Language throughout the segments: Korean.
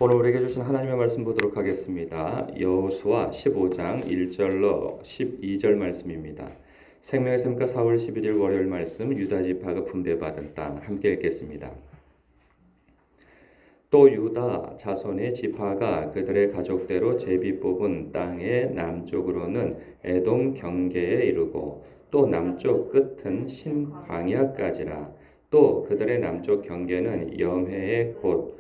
오늘 우리에게 주신 하나님의 말씀 보도록 하겠습니다. 여호수아 15장 1절로 12절 말씀입니다. 생명의 샘가 4월 11일 월요일 말씀, 유다 지파가 분배받은 땅 함께 읽겠습니다. 또 유다 자손의 지파가 그들의 가족대로 제비 뽑은 땅의 남쪽으로는 에돔 경계에 이르고 또 남쪽 끝은 신광야까지라. 또 그들의 남쪽 경계는 염해의 곧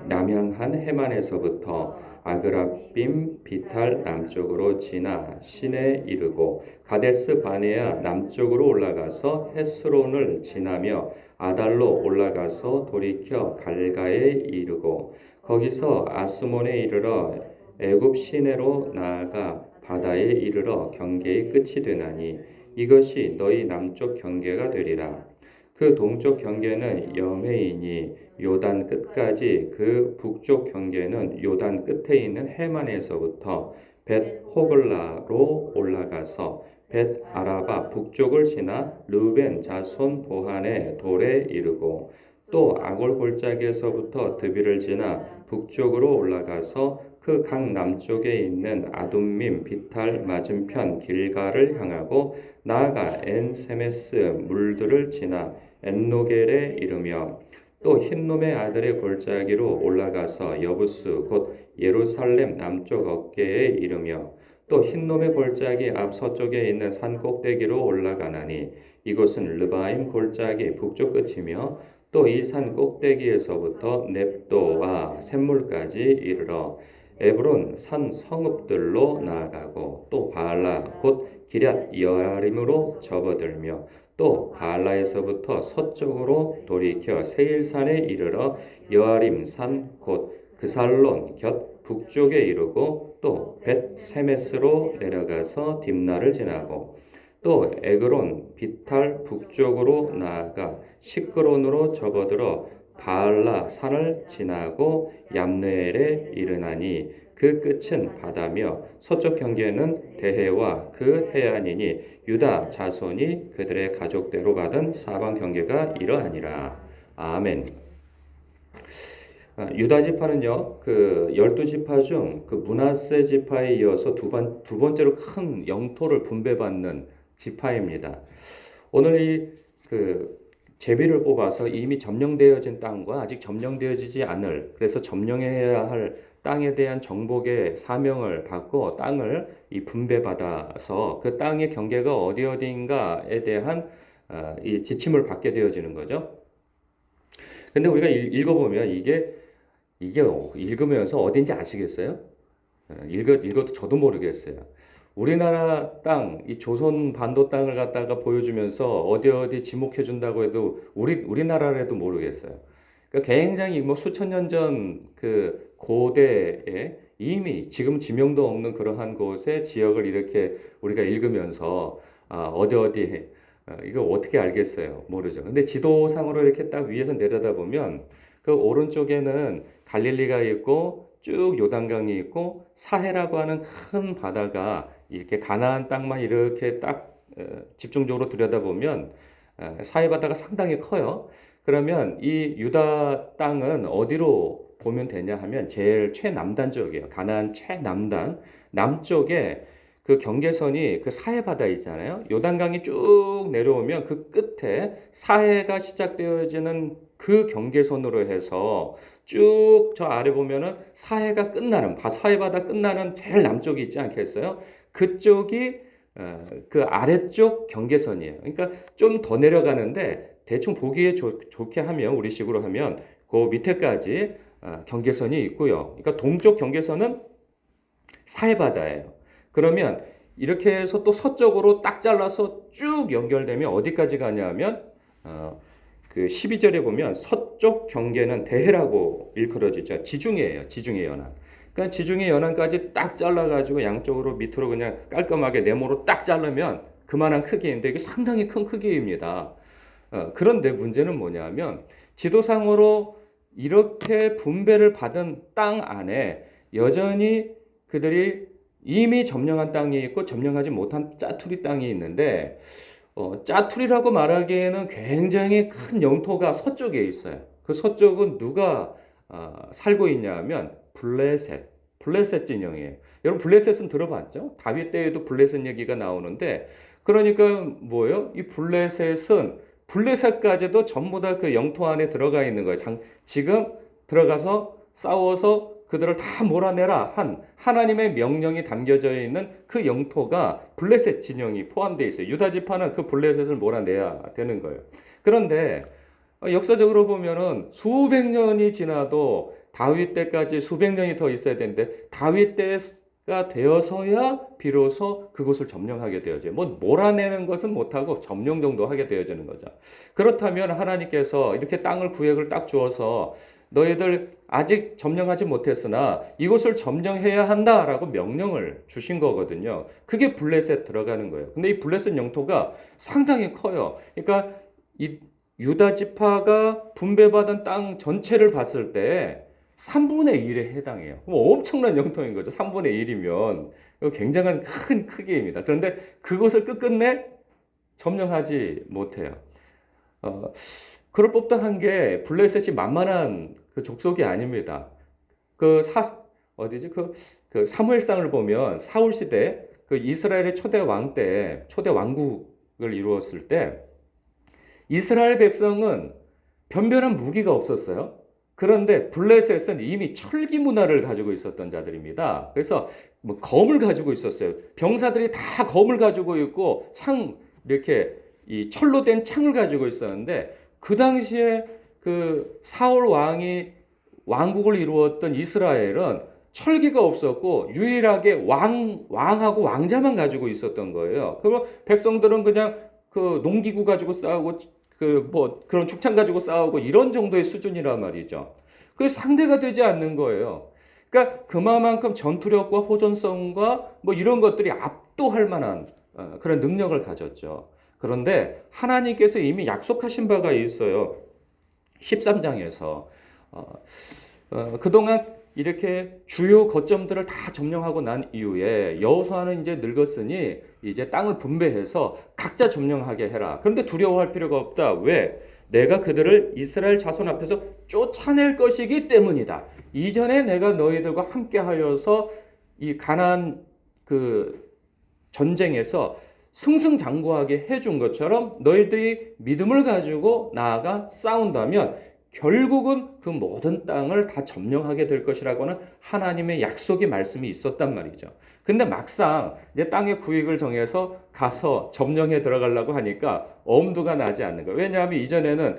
남향한 해만에서부터 아그라빔 비탈 남쪽으로 지나 신에 이르고 가데스 바네아 남쪽으로 올라가서 헤스론을 지나며 아달로 올라가서 돌이켜 갈가에 이르고 거기서 아스몬에 이르러 애굽 시내로 나아가 바다에 이르러 경계의 끝이 되나니 이것이 너희 남쪽 경계가 되리라. 그 동쪽 경계는 염해이니 요단 끝까지, 그 북쪽 경계는 요단 끝에 있는 해만에서부터 벳 호글라로 올라가서 벳 아라바 북쪽을 지나 르벤 자손 보한의 돌에 이르고 또 아골 골짜기에서부터 드비를 지나 북쪽으로 올라가서 그 강 남쪽에 있는 아둠밈 비탈 맞은편 길가를 향하고 나아가 엔세메스 물들을 지나 엔노겔에 이르며 또 흰놈의 아들의 골짜기로 올라가서 여부스 곧 예루살렘 남쪽 어깨에 이르며 또 흰놈의 골짜기 앞 서쪽에 있는 산 꼭대기로 올라가나니 이곳은 르바임 골짜기 북쪽 끝이며 또 이 산 꼭대기에서부터 넵도와 샘물까지 이르러 에브론 산 성읍들로 나아가고 또 바알라 곧 기럇 여아림으로 접어들며 또 바알라에서부터 서쪽으로 돌이켜 세일산에 이르러 여아림 산 곧 그살론 곁 북쪽에 이르고 또 벳세메스로 내려가서 딥나를 지나고 또 에그론 비탈 북쪽으로 나아가 시크론으로 접어들어 바알라 산을 지나고 얌느엘에 이르나니 그 끝은 바다며 서쪽 경계는 대해와 그 해안이니 유다 자손이 그들의 가족대로 받은 사방 경계가 이러하니라. 아멘. 유다 지파는요, 그 12지파 중 그 므낫세 지파에 이어서 두 번째로 큰 영토를 분배받는 지파입니다. 오늘 제비를 뽑아서 이미 점령되어진 땅과 아직 점령되어지지 않을, 그래서 점령해야 할 땅에 대한 정복의 사명을 받고 땅을 분배받아서 그 땅의 경계가 어디인가에 대한 이 지침을 받게 되어지는 거죠. 근데 우리가 읽어보면 이게 읽으면서 어딘지 아시겠어요? 읽어도 저도 모르겠어요. 우리나라 땅, 이 조선 반도 땅을 갖다가 보여주면서 어디 지목해 준다고 해도 우리나라라도 모르겠어요. 그러니까 굉장히 수천 년 전 그 고대에 이미 지금 지명도 없는 그러한 곳의 지역을 이렇게 우리가 읽으면서 이거 어떻게 알겠어요? 모르죠. 근데 지도상으로 이렇게 딱 위에서 내려다보면 그 오른쪽에는 갈릴리가 있고 쭉 요단강이 있고 사해라고 하는 큰 바다가 이렇게 가나안 땅만 이렇게 딱 집중적으로 들여다보면 사해 바다가 상당히 커요. 그러면 이 유다 땅은 어디로 보면 되냐 하면 제일 최남단 쪽이에요. 가나안 최남단 남쪽에 그 경계선이 그 사해 바다 있잖아요. 요단강이 쭉 내려오면 그 끝에 사해가 시작되어지는 그 경계선으로 해서 쭉 저 아래 보면은 사해 바다 끝나는 제일 남쪽이 있지 않겠어요? 그쪽이 그 아래쪽 경계선이에요. 그러니까 좀 더 내려가는데 대충 보기에 좋게 하면 우리식으로 하면 그 밑에까지 경계선이 있고요. 그러니까 동쪽 경계선은 사해 바다예요. 그러면 이렇게 해서 또 서쪽으로 딱 잘라서 쭉 연결되면 어디까지 가냐면 그 12절에 보면 서쪽 경계는 대해라고 일컬어지죠. 지중해예요. 지중해 연안. 그러니까 지중해 연안까지 딱 잘라가지고 양쪽으로 밑으로 그냥 깔끔하게 네모로 딱 자르면 그만한 크기인데 이게 상당히 큰 크기입니다. 그런데 문제는 뭐냐면 지도상으로 이렇게 분배를 받은 땅 안에 여전히 그들이 이미 점령한 땅이 있고 점령하지 못한 짜투리 땅이 있는데 짜투리라고 말하기에는 굉장히 큰 영토가 서쪽에 있어요. 그 서쪽은 누가 살고 있냐 하면 블레셋 진영이에요. 여러분 블레셋은 들어봤죠? 다윗 때에도 블레셋 얘기가 나오는데 그러니까 뭐예요? 이 블레셋까지도 전부 다 그 영토 안에 들어가 있는 거예요. 지금 들어가서 싸워서 그들을 다 몰아내라 한 하나님의 명령이 담겨져 있는 그 영토가 블레셋 진영이 포함되어 있어요. 유다 지파는 그 블레셋을 몰아내야 되는 거예요. 그런데 역사적으로 보면은 수백 년이 지나도 다윗 때까지 수백 년이 더 있어야 되는데 다윗 때가 되어서야 비로소 그곳을 점령하게 되어져요. 뭐 몰아내는 것은 못하고 점령 정도 하게 되어지는 거죠. 그렇다면 하나님께서 이렇게 땅을 구획을 딱 주어서 너희들 아직 점령하지 못했으나 이곳을 점령해야 한다라고 명령을 주신 거거든요. 그게 블레셋 들어가는 거예요. 근데 이 블레셋 영토가 상당히 커요. 그러니까 이 유다 지파가 분배받은 땅 전체를 봤을 때 3분의 1에 해당해요. 엄청난 영토인 거죠. 3분의 1이면 굉장한 큰 크기입니다. 그런데 그것을 끝끝내 점령하지 못해요. 그럴 법도 한 게 블레셋이 만만한 그 족속이 아닙니다. 그 사무엘상을 보면 사울 시대 그 이스라엘의 초대 왕국을 이루었을 때 이스라엘 백성은 변변한 무기가 없었어요. 그런데 블레셋은 이미 철기 문화를 가지고 있었던 자들입니다. 그래서 뭐 검을 가지고 있었어요. 병사들이 다 검을 가지고 있고 이렇게 이 철로 된 창을 가지고 있었는데 그 당시에 그 사울 왕이 왕국을 이루었던 이스라엘은 철기가 없었고 유일하게 왕하고 왕자만 가지고 있었던 거예요. 그럼 백성들은 그냥 그 농기구 가지고 싸우고 그런 축창 가지고 싸우고 이런 정도의 수준이란 말이죠. 그게 상대가 되지 않는 거예요. 그러니까 그만큼 전투력과 호전성과 뭐 이런 것들이 압도할 만한 그런 능력을 가졌죠. 그런데 하나님께서 이미 약속하신 바가 있어요. 13장에서 그동안 이렇게 주요 거점들을 다 점령하고 난 이후에 여호수아는 이제 늙었으니 이제 땅을 분배해서 각자 점령하게 해라. 그런데 두려워할 필요가 없다. 왜? 내가 그들을 이스라엘 자손 앞에서 쫓아낼 것이기 때문이다. 이전에 내가 너희들과 함께 하여서 이 가나안 그 전쟁에서 승승장구하게 해준 것처럼 너희들이 믿음을 가지고 나아가 싸운다면 결국은 그 모든 땅을 다 점령하게 될 것이라고는 하나님의 약속의 말씀이 있었단 말이죠. 근데 막상 이제 땅의 구획을 정해서 가서 점령해 들어가려고 하니까 엄두가 나지 않는 거예요. 왜냐하면 이전에는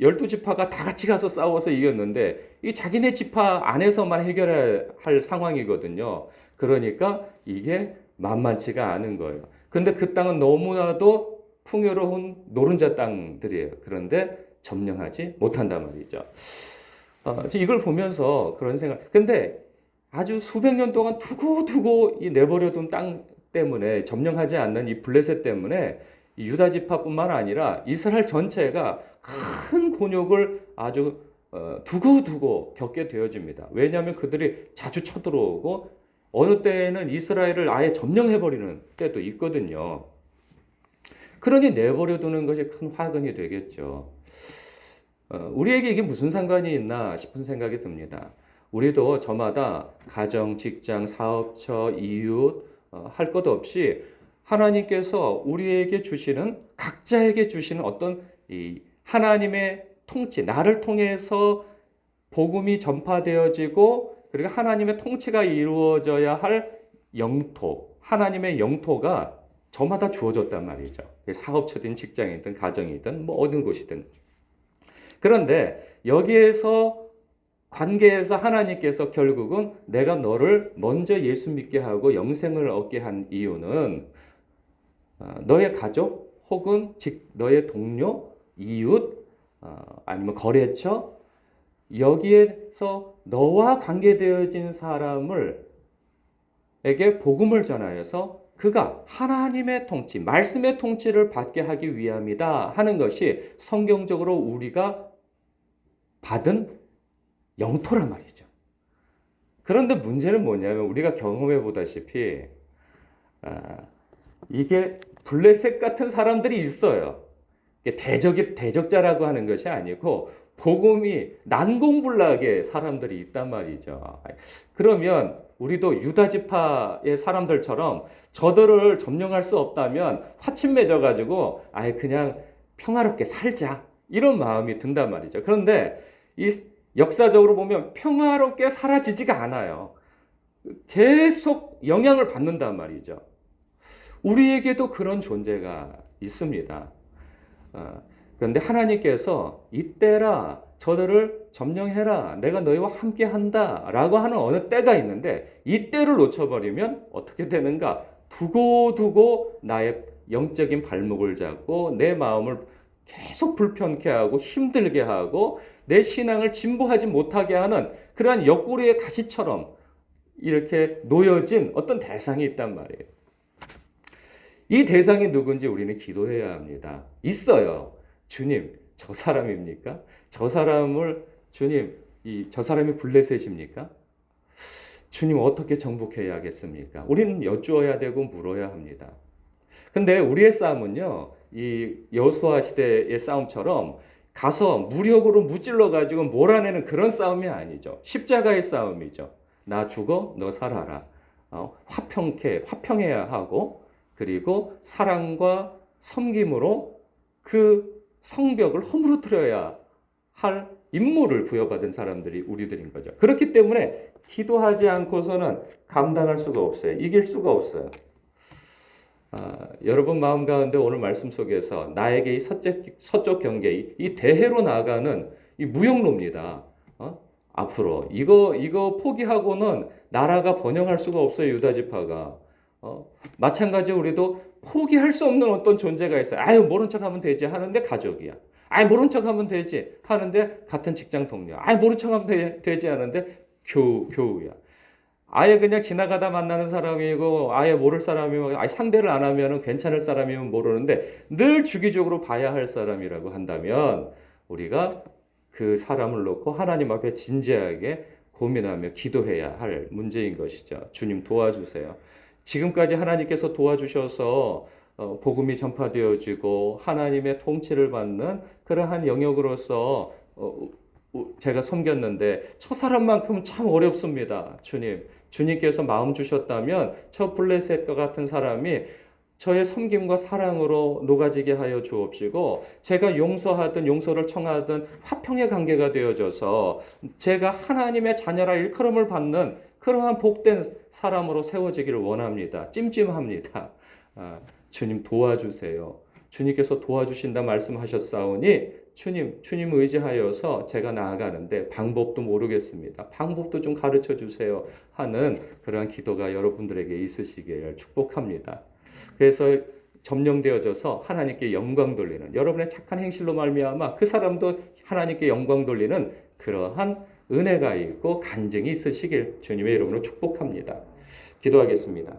12지파가 다 같이 가서 싸워서 이겼는데 이 자기네 지파 안에서만 해결해야 할 상황이거든요. 그러니까 이게 만만치가 않은 거예요. 근데 그 땅은 너무나도 풍요로운 노른자 땅들이에요. 그런데 점령하지 못한단 말이죠. 이걸 보면서 그런 생각. 근데 아주 수백 년 동안 두고 이 내버려둔 땅 때문에 점령하지 않는 이 블레셋 때문에 이 유다 지파뿐만 아니라 이스라엘 전체가 큰 곤욕을 아주 두고 겪게 되어집니다. 왜냐하면 그들이 자주 쳐들어오고 어느 때에는 이스라엘을 아예 점령해버리는 때도 있거든요. 그러니 내버려두는 것이 큰 화근이 되겠죠. 우리에게 이게 무슨 상관이 있나 싶은 생각이 듭니다. 우리도 저마다 가정, 직장, 사업처, 이웃 할 것 없이 하나님께서 우리에게 주시는 각자에게 주시는 어떤 이 하나님의 통치, 나를 통해서 복음이 전파되어지고 그리고 하나님의 통치가 이루어져야 할 영토, 하나님의 영토가 저마다 주어졌단 말이죠. 사업처든 직장이든 가정이든 뭐 어느 곳이든. 그런데 여기에서 관계에서 하나님께서 결국은 내가 너를 먼저 예수 믿게 하고 영생을 얻게 한 이유는 너의 가족 혹은 너의 동료, 이웃 아니면 거래처 여기에서 너와 관계되어진 사람을 에게 복음을 전하여서 그가 하나님의 통치, 말씀의 통치를 받게 하기 위함이다 하는 것이 성경적으로 우리가 받은 영토란 말이죠. 그런데 문제는 뭐냐면 우리가 경험해 보다시피 이게 블레셋 같은 사람들이 있어요. 대적자라고 하는 것이 아니고 복음이 난공불락의 사람들이 있단 말이죠. 그러면 우리도 유다 지파의 사람들처럼 저들을 점령할 수 없다면 화친 맺어가지고 아예 그냥 평화롭게 살자 이런 마음이 든단 말이죠. 그런데 이 역사적으로 보면 평화롭게 사라지지가 않아요. 계속 영향을 받는단 말이죠. 우리에게도 그런 존재가 있습니다. 그런데 하나님께서 이때라 저들을 점령해라 내가 너희와 함께 한다 라고 하는 어느 때가 있는데 이 때를 놓쳐버리면 어떻게 되는가? 두고두고 나의 영적인 발목을 잡고 내 마음을 계속 불편케 하고 힘들게 하고 내 신앙을 진보하지 못하게 하는 그러한 옆구리의 가시처럼 이렇게 놓여진 어떤 대상이 있단 말이에요. 이 대상이 누군지 우리는 기도해야 합니다. 있어요. 주님, 저 사람입니까? 저 사람을 주님, 저 사람이 블레셋입니까? 주님 어떻게 정복해야겠습니까? 우리는 여쭈어야 되고 물어야 합니다. 근데 우리의 싸움은요, 이 여호수아 시대의 싸움처럼 가서 무력으로 무찔러 가지고 몰아내는 그런 싸움이 아니죠. 십자가의 싸움이죠. 나 죽어, 너 살아라. 화평해야 하고, 그리고 사랑과 섬김으로 그 성벽을 허물어뜨려야 할 임무를 부여받은 사람들이 우리들인 거죠. 그렇기 때문에 기도하지 않고서는 감당할 수가 없어요. 이길 수가 없어요. 여러분 마음 가운데 오늘 말씀 속에서 나에게 이 서쪽 경계, 이 대해로 나아가는 이 무역로입니다. 앞으로 이거 포기하고는 나라가 번영할 수가 없어요. 유다 지파가. 마찬가지로 우리도 포기할 수 없는 어떤 존재가 있어요. 아유 모른 척하면 되지 하는데 가족이야. 아유 모른 척하면 되지 하는데 같은 직장 동료. 아유 모른 척하면 되지 하는데 교우야. 아예 그냥 지나가다 만나는 사람이고 아예 모를 사람이고 아예 상대를 안 하면 괜찮을 사람이면 모르는데 늘 주기적으로 봐야 할 사람이라고 한다면 우리가 그 사람을 놓고 하나님 앞에 진지하게 고민하며 기도해야 할 문제인 것이죠. 주님 도와주세요. 지금까지 하나님께서 도와주셔서 복음이 전파되어지고 하나님의 통치를 받는 그러한 영역으로서 제가 섬겼는데 저 사람만큼은 참 어렵습니다. 주님께서 마음 주셨다면 저 블레셋과 같은 사람이 저의 섬김과 사랑으로 녹아지게 하여 주옵시고 제가 용서하든 용서를 청하든 화평의 관계가 되어져서 제가 하나님의 자녀라 일컬음을 받는 그러한 복된 사람으로 세워지기를 원합니다. 찜찜합니다. 주님 도와주세요. 주님께서 도와주신다 말씀하셨사오니 주님 의지하여서 제가 나아가는데 방법도 모르겠습니다. 방법도 좀 가르쳐 주세요 하는 그러한 기도가 여러분들에게 있으시길 축복합니다. 그래서 점령되어져서 하나님께 영광 돌리는 여러분의 착한 행실로 말미암아 그 사람도 하나님께 영광 돌리는 그러한 은혜가 있고 간증이 있으시길 주님의 이름으로 축복합니다. 기도하겠습니다.